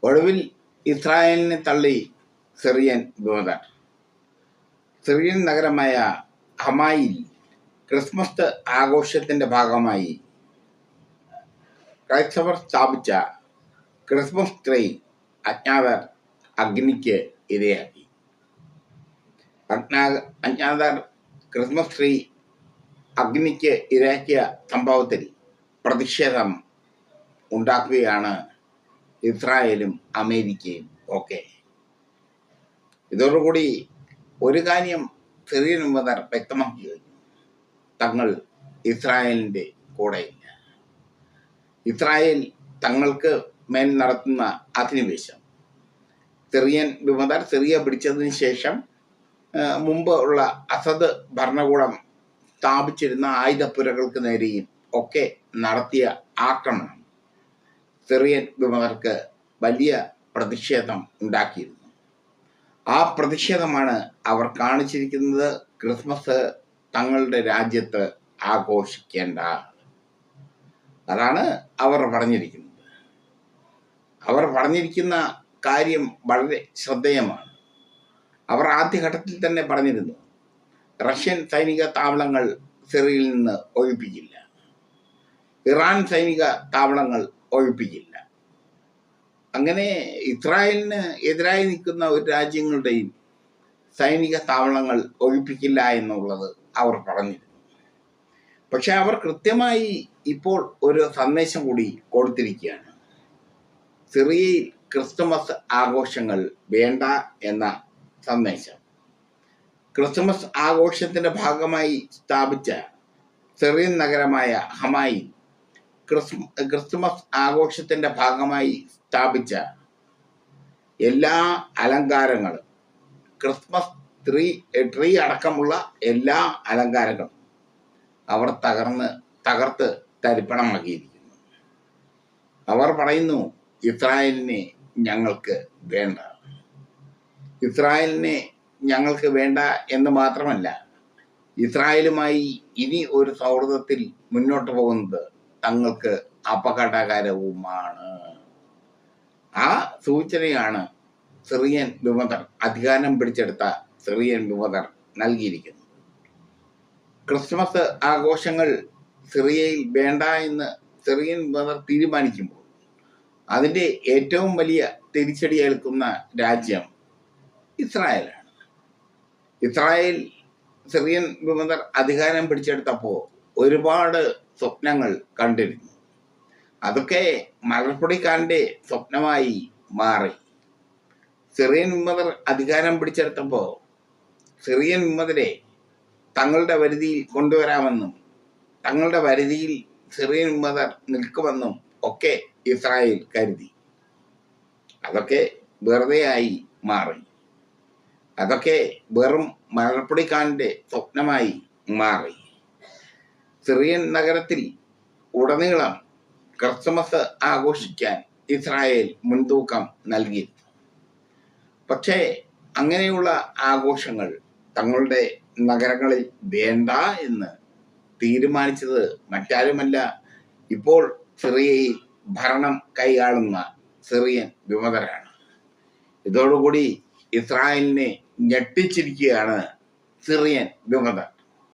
ഒടുവിൽ ഇസ്രായേലിനെ തള്ളി സിറിയൻ വിമതർ. സിറിയൻ നഗരമായ ഹമായിൽ ക്രിസ്മസ് ആഘോഷത്തിന്റെ ഭാഗമായി ക്രൈസ്തവർ സ്ഥാപിച്ച ക്രിസ്മസ് ട്രീ അജ്ഞാതർ അഗ്നിക്ക് ഇരയാക്കി. അജ്ഞാതർ ക്രിസ്മസ് ട്രീ അഗ്നിക്ക് ഇരയാക്കിയ സംഭവത്തിൽ പ്രതിഷേധം ഉണ്ടാക്കുകയാണ് ഇസ്രായേലും അമേരിക്കയും ഒക്കെ. ഇതോടുകൂടി ഒരു കാര്യം സിറിയൻ വിമതർ വ്യക്തമാക്കി കഴിഞ്ഞു: തങ്ങൾ ഇസ്രായേലിൻ്റെ കൂടെയില്ല. ഇസ്രായേൽ തങ്ങൾക്ക് മേൽ നടത്തുന്ന അധിനിവേശം, സിറിയൻ വിമതർ സിറിയ പിടിച്ചതിന് ശേഷം മുമ്പ് ഉള്ള അസദ് ഭരണകൂടം സ്ഥാപിച്ചിരുന്ന ആയുധപ്പുരകൾക്ക് നേരെയും ഒക്കെ നടത്തിയ ആക്രമണം സിറിയൻ വിമതർക്ക് വലിയ പ്രതിഷേധം ഉണ്ടാക്കിയിരുന്നു. ആ പ്രതിഷേധമാണ് അവർ കാണിച്ചിരിക്കുന്നത്. ക്രിസ്മസ് തങ്ങളുടെ രാജ്യത്ത് ആഘോഷിക്കേണ്ട, അതാണ് അവർ പറഞ്ഞിരിക്കുന്നത്. അവർ പറഞ്ഞിരിക്കുന്ന കാര്യം വളരെ ശ്രദ്ധേയമാണ്. അവർ ആദ്യഘട്ടത്തിൽ തന്നെ പറഞ്ഞിരുന്നു, റഷ്യൻ സൈനിക താവളങ്ങൾ സിറിയയിൽ നിന്ന് ഒഴിപ്പിക്കില്ല, ഇറാൻ സൈനിക താവളങ്ങൾ ഒഴിപ്പിക്കില്ല. അങ്ങനെ ഇസ്രായേലിന് എതിരായി നിൽക്കുന്ന ഒരു രാജ്യങ്ങളുടെയും സൈനിക താവളങ്ങൾ ഒഴിപ്പിക്കില്ല എന്നുള്ളത് അവർ പറഞ്ഞിരുന്നു. പക്ഷെ അവർ കൃത്യമായി ഇപ്പോൾ ഒരു സന്ദേശം കൂടി കൊടുത്തിരിക്കുകയാണ്. സിറിയയിൽ ക്രിസ്തുമസ് ആഘോഷങ്ങൾ വേണ്ട എന്ന സന്ദേശം. ക്രിസ്തുമസ് ആഘോഷത്തിന്റെ ഭാഗമായി സ്ഥാപിച്ച സിറിയൻ നഗരമായ ഹമായിൽ ക്രിസ്തുമസ് ആഘോഷത്തിന്റെ ഭാഗമായി സ്ഥാപിച്ച എല്ലാ അലങ്കാരങ്ങളും, ക്രിസ്മസ് ട്രീ അടക്കമുള്ള എല്ലാ അലങ്കാരങ്ങളും അവർ തകർത്ത് തരിപ്പണമാക്കിയിരിക്കുന്നു. അവർ പറയുന്നു, ഇസ്രായേലിനെ ഞങ്ങൾക്ക് വേണ്ട. ഇസ്രായേലിനെ ഞങ്ങൾക്ക് വേണ്ട എന്ന് മാത്രമല്ല, ഇസ്രായേലുമായി ഇനി ഒരു സൗഹൃദത്തിൽ മുന്നോട്ട് പോകുന്നത് തങ്ങൾക്ക് അപകടകരവുമാണ്. ആ സൂചനയാണ് സിറിയൻ വിമതർ, അധികാരം പിടിച്ചെടുത്ത സിറിയൻ വിമതർ നൽകിയിരിക്കുന്നത്. ക്രിസ്മസ് ആഘോഷങ്ങൾ സിറിയയിൽ വേണ്ട എന്ന് സിറിയൻ വിമതർ തീരുമാനിക്കുമ്പോൾ അതിൻ്റെ ഏറ്റവും വലിയ തിരിച്ചടി ഏൽക്കുന്ന രാജ്യം ഇസ്രായേലാണ്. ഇസ്രായേൽ സിറിയൻ വിമതർ അധികാരം പിടിച്ചെടുത്തപ്പോൾ ഒരുപാട് സ്വപ്നങ്ങൾ കണ്ടിരുന്നു. അതൊക്കെ മലർപ്പൊടിക്കാരൻ്റെ സ്വപ്നമായി മാറി. സിറിയൻ വിമതർ അധികാരം പിടിച്ചെടുത്തപ്പോൾ സിറിയൻ വിമതരെ തങ്ങളുടെ വരുതിയിൽ കൊണ്ടുവരാമെന്നും തങ്ങളുടെ വരുതിയിൽ സിറിയൻ വിമതർ നിൽക്കുമെന്നും ഒക്കെ ഇസ്രായേൽ കരുതി. അതൊക്കെ വെറുതെയായി മാറി. അതൊക്കെ വെറും മലർപ്പൊടിക്കാരൻ്റെ സ്വപ്നമായി മാറി. സിറിയൻ നഗരത്തിൽ ഉടനീളം ക്രിസ്മസ് ആഘോഷിക്കാൻ ഇസ്രായേൽ മുൻതൂക്കം നൽകിയിരുന്നു. പക്ഷേ അങ്ങനെയുള്ള ആഘോഷങ്ങൾ തങ്ങളുടെ നഗരങ്ങളിൽ വേണ്ട എന്ന് തീരുമാനിച്ചത് മറ്റാരുമല്ല, ഇപ്പോൾ സിറിയയിൽ ഭരണം കൈയാളുന്ന സിറിയൻ വിമതരാണ്. ഇതോടുകൂടി ഇസ്രായേലിനെ ഞെട്ടിച്ചിരിക്കുകയാണ് സിറിയൻ വിമതർ.